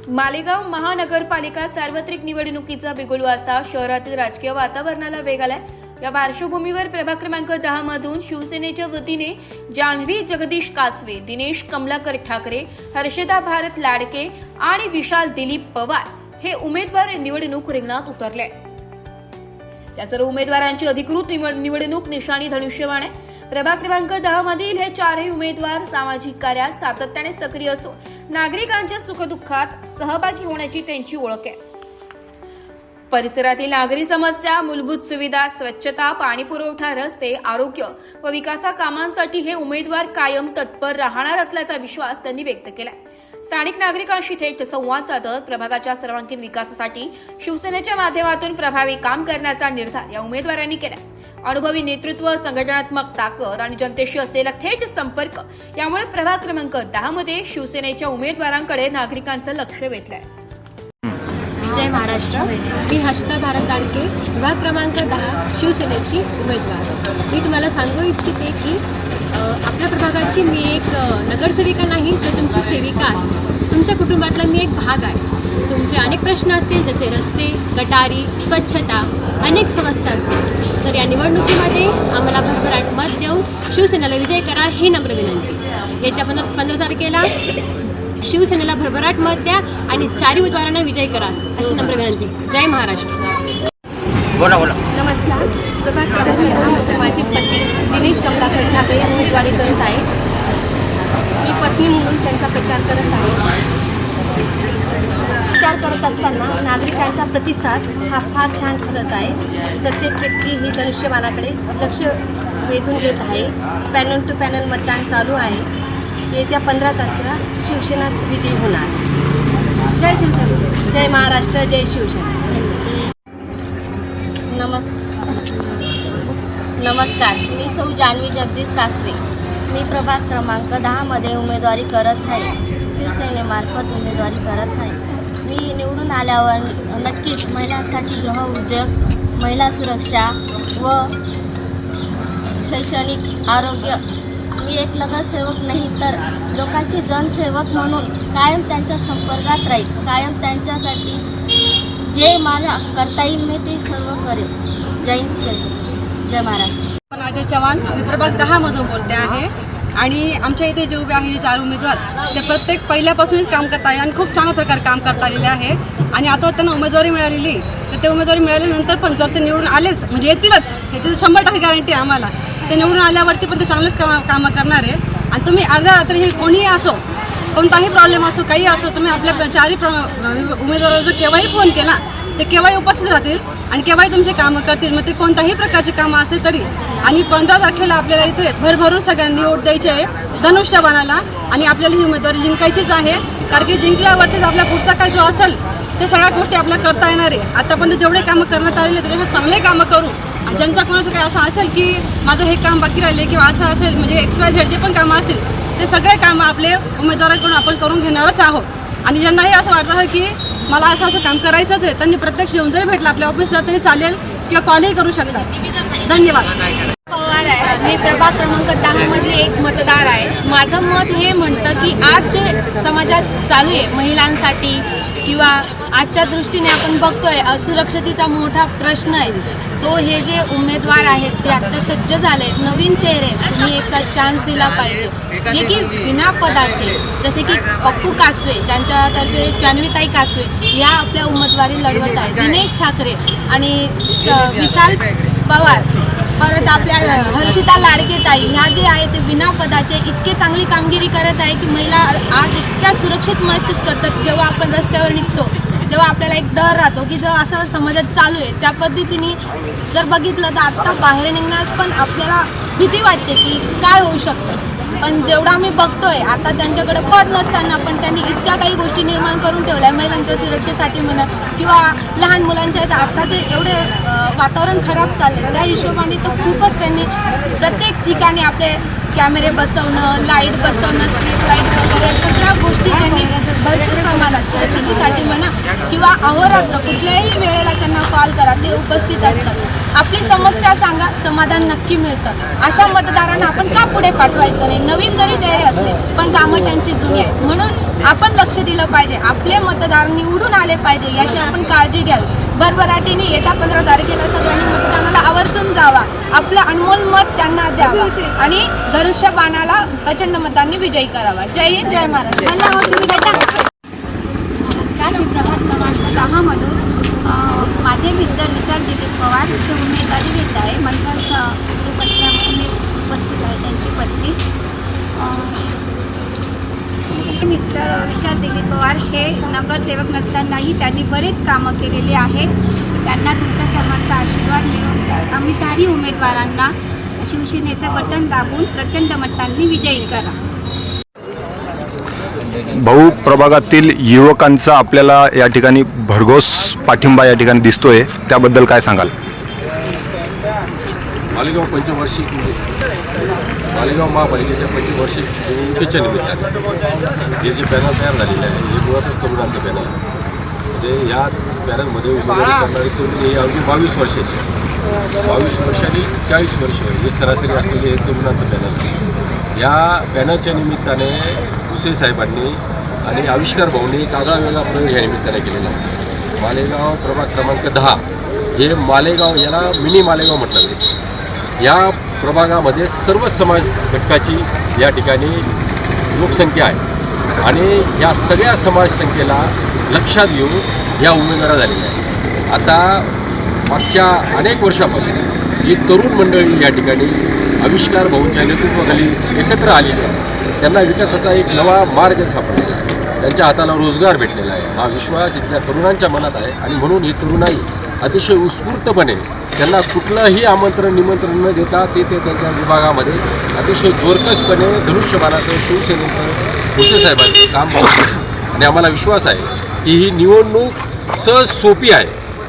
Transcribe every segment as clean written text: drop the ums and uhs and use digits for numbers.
मालेगाव महानगरपालिका सार्वत्रिक निवडणुकीचा बिगुल वाजता शहरातील राजकीय वातावरणाला वेग आलाय। या पार्श्वभूमीवर प्रभाग क्रमांक 10 मधून शिवसेनेच्या वतीने जान्हवी जगदीश कासवे, दिनेश कमलाकर ठाकरे, हर्षदा भारत लाडके आणि विशाल दिलीप पवार हे उमेदवार निवडणूक रिंगणात उतरले। त्या सर्व उमेदवारांची अधिकृत निवडणूक निशाणी धनुष्यबाण आहे। प्रभाग क्रमांक 10 मधील हे चारही उमेदवार सामाजिक कार्यात सातत्याने सक्रिय असून नागरिकांच्या सुखदुःखात सहभागी होण्याची त्यांची ओळख आहे। परिसरातील नागरी समस्या, मूलभूत सुविधा, स्वच्छता, पाणी पुरवठा, रस्ते, आरोग्य व विकासा कामांसाठी हे उमेदवार कायम तत्पर राहणार असल्याचा विश्वास त्यांनी व्यक्त केला। स्थानिक नागरिकांशी थेट संवाद साधत प्रभागाच्या सर्वांगीण विकासासाठी शिवसेनेच्या माध्यमातून प्रभावी काम करण्याचा निर्धार या उमेदवारांनी केला। अनुभवी नेतृत्व, संघटनात्मक ताकद आणि जनतेशी असलेला थेट संपर्क यामुळे प्रभाग क्रमांक 10 मध्ये शिवसेनेच्या उमेदवारांकडे नागरिकांचं लक्ष वेधलंय। जय महाराष्ट्र। मी हर्षदा भारत लाडके, प्रभाग क्रमांक 10 शिवसेनेची उमेदवार। मी तुम्हाला सांगू इच्छिते की आपल्या प्रभागाची मी एक नगरसेविका नाही तर तुमची सेविका आहे। तुमच्या कुटुंबातला मी एक भाग आहे। तुमचे अनेक प्रश्न असतील जसे रस्ते, गटारी, स्वच्छता, अनेक समस्या असतील तर या निवडणुकीमध्ये आम्हाला भरभराट मत देऊन शिवसेनेला विजय करा ही नम्र विनंती। येत्या 15 तारखेला शिवसेनेला भरभराट मत द्या आणि चारही उमेदवारांना विजय करा अशी नम्र विनंती। जय महाराष्ट्र। बोला बोला। नमस्कार। प्रभाग क्रमांक 10 मध्ये माझे पती दिनेश कमलाकर ठाकरे उमेदवारी करत आहेत। मी पत्नी म्हणून त्यांचा प्रचार करत आहे। प्रचार करत असताना नागरिकांचा प्रतिसाद हा फार छान ठरत आहे। प्रत्येक व्यक्ती ही धनुष्यबाणाकडे लक्ष वेधून घेत आहे। पॅनल टू पॅनल मतदान चालू आहे। येत्या 15 तारखेला शिवसेनाच विजयी होणार। जय शिवसेना, जय महाराष्ट्र, जय शिवसेना। नमस्कार, मी सौ जान्हवी जगदीश कासवे। मी प्रभाग क्रमांक 10 मध्ये उमेदवारी करत आहे। शिवसेनेमार्फत उमेदवारी करत आहे। मी निवडून आल्यावर नक्कीच महिलांसाठी गृहउद्योग, महिला सुरक्षा व शैक्षणिक, आरोग्य, मी एक नगरसेवक नाही तर लोकांचे जनसेवक म्हणून कायम त्यांच्या संपर्कात राहील। कायम त्यांच्यासाठी जे मला करता येईल मी ते सर्व करेल। जय हिंद, जय महाराष्ट्र। अजय चव्हाण, मी प्रभाग 10 मधून बोलते आहे आणि आमच्या इथे जे उभे आहे हे 4 उमेदवार ते प्रत्येक पहिल्यापासूनच काम करत आहे आणि खूप चांगल्या प्रकारे काम करता आलेले आहे। आणि आता त्यांना उमेदवारी मिळालेली तर ते उमेदवारी मिळाल्यानंतर पण जर ते निवडून आलेच म्हणजे येतीलच हे त्याची 100% गॅरंटी आहे आम्हाला। ते निवडून आल्यावरती पण ते चांगलेच कामं करणार आहे। आणि तुम्ही अर्ध्या रात्री हे कोणीही असो, कोणताही प्रॉब्लेम असो, काही असो, तुम्ही आपल्या चारही उमेदवाराला जर केव्हाही फोन केला ते केव्हाही उपस्थित राहतील आणि केव्हाही तुमचे कामं करतील। मग ते कोणत्याही प्रकारची कामं असेल तरी। आणि 15 तारखेला आपल्याला इथे भरभरून सगळ्यांनी वोट द्यायचे आहे धनुष्यबाणाला आणि आपल्याला ही उमेदवारी जिंकायचीच आहे। कारण की जिंकल्यावरतीच आपला पुढचा काय जो असेल ते सगळ्या गोष्टी आपल्याला करता येणार आहे। आतापर्यंत जेवढे कामं करण्यात आलेले त्याच्यापेक्षा चांगले कामं करू। आणि ज्यांचा कोणाचं काय असं असेल की माझं हे काम बाकी राहिले किंवा असं असेल म्हणजे XYZ जे पण कामं असतील ते सगळे कामं आपले उमेदवारांकडून आपण करून घेणारच आहोत। आणि ज्यांनाही असं वाटतं की मला असं काम करायचंच आहे त्यांनी प्रत्यक्ष येऊन जरी भेटलं आपल्या ऑफिसला तरी चालेल किंवा कॉलही करू शकतात। धन्यवाद। पवार आहे। मी प्रभाग क्रमांक 10 मध्ये एक मतदार आहे। माझं मत हे म्हणतं की आज जे समाजात चालू आहे महिलांसाठी किंवा आजच्या दृष्टीने आपण बघतोय असुरक्षतेचा मोठा प्रश्न आहे तो हे जे उमेदवार आहेत जे आता सज्ज झाले नवीन चेहरे तुम्ही एकदा चान्स दिला पाहिजे जे की विना पदाचे जसे की पप्पू कासवे ज्यांच्यातर्फे जान्हवीताई कासवे ह्या आपल्या उमेदवारी लढवत आहेत। दिनेश ठाकरे आणि विशाल पवार, परत आपल्या हर्षदा लाडके ताई ह्या जे आहे ते विना पदाचे इतके चांगली कामगिरी करत आहे की महिला आज इतक्या सुरक्षित महसूस करतात। जेव्हा आपण रस्त्यावर निघतो जेव्हा आपल्याला एक डर राहतो की जर असं समाजात चालू आहे त्या पद्धतीने जर बघितलं तर आत्ता बाहेर निघण्यास पण आपल्याला भीती वाटते की काय होऊ शकतं। पण जेवढं आम्ही बघतोय आता त्यांच्याकडे पद नसताना पण त्यांनी इतक्या काही गोष्टी निर्माण करून ठेवल्या महिलांच्या सुरक्षेसाठी म्हणा किंवा लहान मुलांच्या आता जे एवढे वातावरण खराब चालले त्या हिशोबाने तर खूपच त्यांनी प्रत्येक ठिकाणी आपले कॅमेरे बसवणं, लाईट बसवणं, स्ट्रीट लाईट वगैरे सगळ्या गोष्टी त्यांनी भरपूर प्रमाणात सुरक्षितेसाठी म्हणा किंवा अहोरात्र कुठल्याही वेळेला त्यांना कॉल करा ते उपस्थित असतात। आपली समस्या सांगा, समाधान नक्की मिळतं। अशा मतदारांना आपण का पुढे पाठवायचं नाही? नवीन जरी चेहरे असले पण कामं त्यांची जुनी आहेत म्हणून आपण लक्ष दिले दिलं पाहिजे, आपले मतदार निवडून आले पाहिजे याची आपण काळजी घ्यावी. भरभराटीने येत्या 15 तारखेला सगळ्यांनी मतदानाला आवर्जून जावा, आपलं अनमोल मत त्यांना द्यावा आणि धनुष्यबाणाला प्रचंड मतांनी विजयी करावा. जय हिंद, जय महाराष्ट्र. नमस्कार, मी प्रभाग क्रमांक 10 मधून माझे मिस्टर विशाल दिलीप पवार ते उमेदवारी घेत आहे. मनकर पक्षामध्ये उपस्थित आहे त्यांची पत्नी. मिस्टर विशाल दिलीप पवार हे नगरसेवक नसतानाही त्यांनी बरेच कामं केलेली आहेत. त्यांना तुमचा सर्वांचा आशीर्वाद मिळून आम्ही चारही उमेदवारांना शिवसेनेचं बटन दाबून प्रचंड मतांनी विजयी करा. भाऊ, प्रभागातील युवकांचा आपल्याला या ठिकाणी भरघोस पाठिंबा या ठिकाणी दिसतोय, त्याबद्दल काय सांगाल? मालेगाव पंचवार्षिक मालेगाव महापालिकेच्या पंचवार्षिक निवडणुकीच्या निमित्ताने हे जे पॅनल तयार झालेले आहे हे मुळातच तरुणांचं पॅनल आहे. म्हणजे या पॅनलमध्ये उमेदवारी करणारी तरुण ही अगदी 22 वर्षाची, 22 वर्षांनी 40 वर्ष हे सरासरी असलेले हे तरुणांचं पॅनल आहे. या पॅनलच्या निमित्ताने भुसे साहेबांनी आणि आविष्कार भाऊंनी एक आगळा वेगळा प्रयोग या निमित्ताने केलेला आहे. मालेगाव प्रभाग क्रमांक 10 हे मालेगाव, याला मिनी मालेगाव म्हटलं जाते. या प्रभागामध्ये सर्व समाज घटकाची या ठिकाणी लोकसंख्या आहे आणि या सगळ्या समाजसंख्येला लक्षात घेऊन या उमेदवारी झालेल्या आहेत. आता मागच्या अनेक वर्षापासून जी तरुण मंडळी या ठिकाणी आविष्कार भाऊंच्या नेतृत्वाखाली एकत्र आलेली आहे, त्यांना विकासाचा एक नवा मार्ग सापडलेला आहे, त्यांच्या हाताला रोजगार भेटलेला आहे, हा विश्वास इथल्या तरुणांच्या मनात आहे. आणि म्हणून ही तरुणाई अतिशय उत्स्फूर्तपणे त्यांना कुठलंही आमंत्रण निमंत्रण न देता ते त्यांच्या विभागामध्ये अतिशय जोरकसपणे धनुष्यबाणाचं शिवसेनेचं भुसे साहेबांचं काम पाहतो. आणि आम्हाला विश्वास आहे की ही निवडणूक सहज सोपी आहे,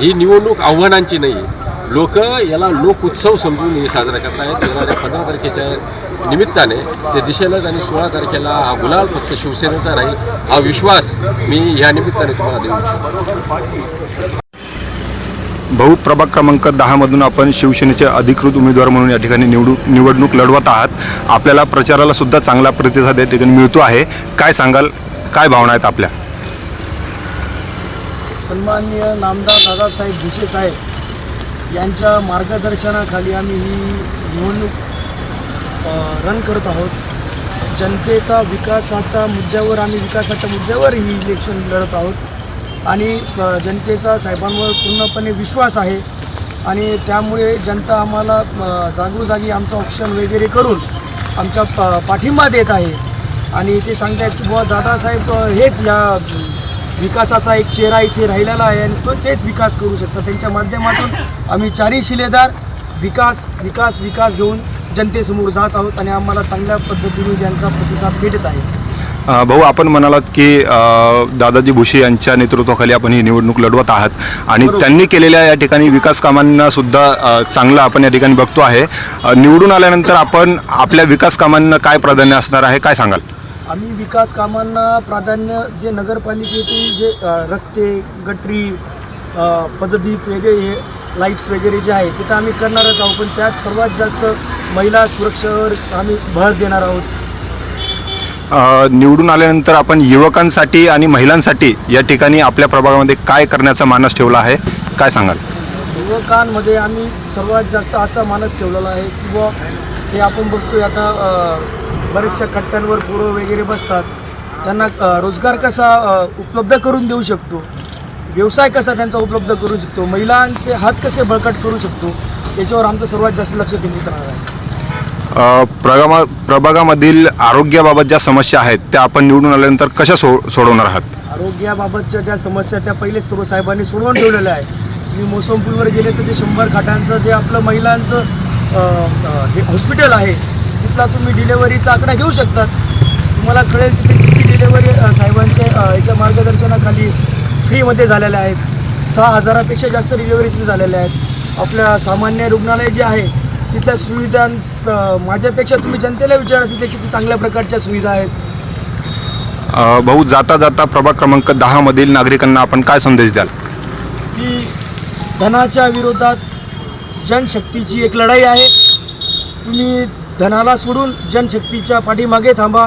ही निवडणूक आव्हानांची नाही आहे. लोक याला लोक उत्सव समजून हे साजरा करत आहेत. येणाऱ्या 15 तारखेच्या निमित्ताने ते दिशेलाच आणि 16 तारखेला हा गुलाल फक्त शिवसेनेचा राहील, हा विश्वास मी या निमित्ताने तुम्हाला देऊ इच्छितो. भाऊ, प्रभाग क्रमांक 10 मधून आपण शिवसेनेचे अधिकृत उमेदवार म्हणून या ठिकाणी निवडणूक लढवत आहात. आपल्याला प्रचाराला सुद्धा चांगला प्रतिसाद या ठिकाणी मिळतो आहे. काय सांगाल, काय भावना आहेत आपल्या? सन्माननीय नामदार दादासाहेब भुसे साहेब यांच्या मार्गदर्शनाखाली आम्ही ही निवडणूक रन करत आहोत. जनतेचा विकासाच्या मुद्द्यावर आम्ही विकासाच्या मुद्द्यावर ही इलेक्शन लढत आहोत आणि जनतेचा साहेबांवर पूर्णपणे विश्वास आहे आणि त्यामुळे जनता आम्हाला जागोजागी आमचं ऑप्शन वगैरे करून आमचा पाठिंबा देत आहे आणि ते सांगतात की बुवा दादासाहेब हेच या विकासाचा एक चेहरा इथे राहिलेला आहे आणि तो तेच विकास करू शकतात. त्यांच्या माध्यमातून आम्ही चारही शिलेदार विकास विकास विकास घेऊन जनतेसमोर जात आहोत आणि आम्हाला चांगल्या पद्धतीने त्यांचा प्रतिसाद भेटत आहे. भाऊ, आपण म्हणालात की दादाजी भुसे यांच्या नेतृत्वाखाली आपण ही निवडणूक लढवत आहात आणि त्यांनी केलेल्या या ठिकाणी विकास कामांना सुद्धा चांगलं आपण या ठिकाणी बघतो आहे. निवडून आल्यानंतर आपण आपल्या विकास कामांना काय प्राधान्य असणार आहे, काय सांगाल? आम्ही विकास कामांना प्राधान्य जे नगरपालिकेतून जे रस्ते, गटरी, पददीप वगैरे लाईट्स वगैरे जे आहे तिथं आम्ही करणारच आहोत, पण त्यात सर्वात जास्त महिला सुरक्षेवर आम्ही भर देणार आहोत. निवडून आल्यानंतर आपण युवकांसाठी आणि महिलांसाठी या ठिकाणी आपल्या प्रभागामध्ये काय करण्याचा मानस ठेवला आहे, काय सांगाल? युवकांमध्ये आम्ही सर्वात जास्त असा मानस ठेवलेला आहे की बुवा हे आपण बघतोय आता बऱ्याचशा कट्ट्यांवर पोरं वगैरे बसतात, त्यांना रोजगार कसा उपलब्ध करून देऊ शकतो, व्यवसाय कसा त्यांचा उपलब्ध करू शकतो, महिलांचे हात कसे बळकट करू शकतो, याच्यावर आमचं सर्वात जास्त लक्ष केंद्रित राहणार आहे. प्रभागामधील आरोग्याबाबत ज्या समस्या आहेत त्या आपण निवडून आल्यानंतर कशा सोडवणार आहात? आरोग्याबाबतच्या ज्या समस्या त्या पहिले सर्व साहेबांनी सोडवून ठेवलेल्या आहे. तुम्ही मोसंपूरवर गेले तर ते 100 खाटांचं जे आपलं महिलांचं हे हॉस्पिटल आहे तिथला तुम्ही डिलेवरीचा आकडा घेऊ शकतात. तुम्हाला कळेल तिथे किती डिलेवरी साहेबांच्या याच्या मार्गदर्शनाखाली फ्रीमध्ये झालेल्या आहेत. 6000पेक्षा जास्त डिलेवरी तिथे झालेल्या आहेत. आपल्या सामान्य रुग्णालय जे आहे तिथल्या सुविधा माझ्यापेक्षा तुम्ही जनतेला विचारा तिथे किती चांगल्या प्रकारच्या सुविधा आहेत. भाऊ, जाता जाता प्रभाग क्रमांक 10 मधील नागरिकांना आपण काय संदेश द्याल? की धनाच्या विरोधात जनशक्तीची एक लढाई आहे. तुम्ही धनाला सोडून जनशक्तीच्या पाठीमागे थांबा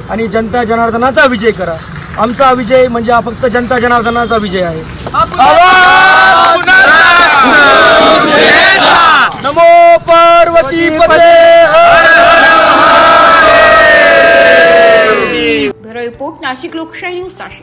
आणि जनता जनार्दनाचा विजय करा. आमचा विजय म्हणजे हा फक्त जनता जनार्दनाचा विजय आहे. नमो पार्वती पते. ब्युरो रिपोर्ट नाशिक लोकशाही न्यूज नाशिक.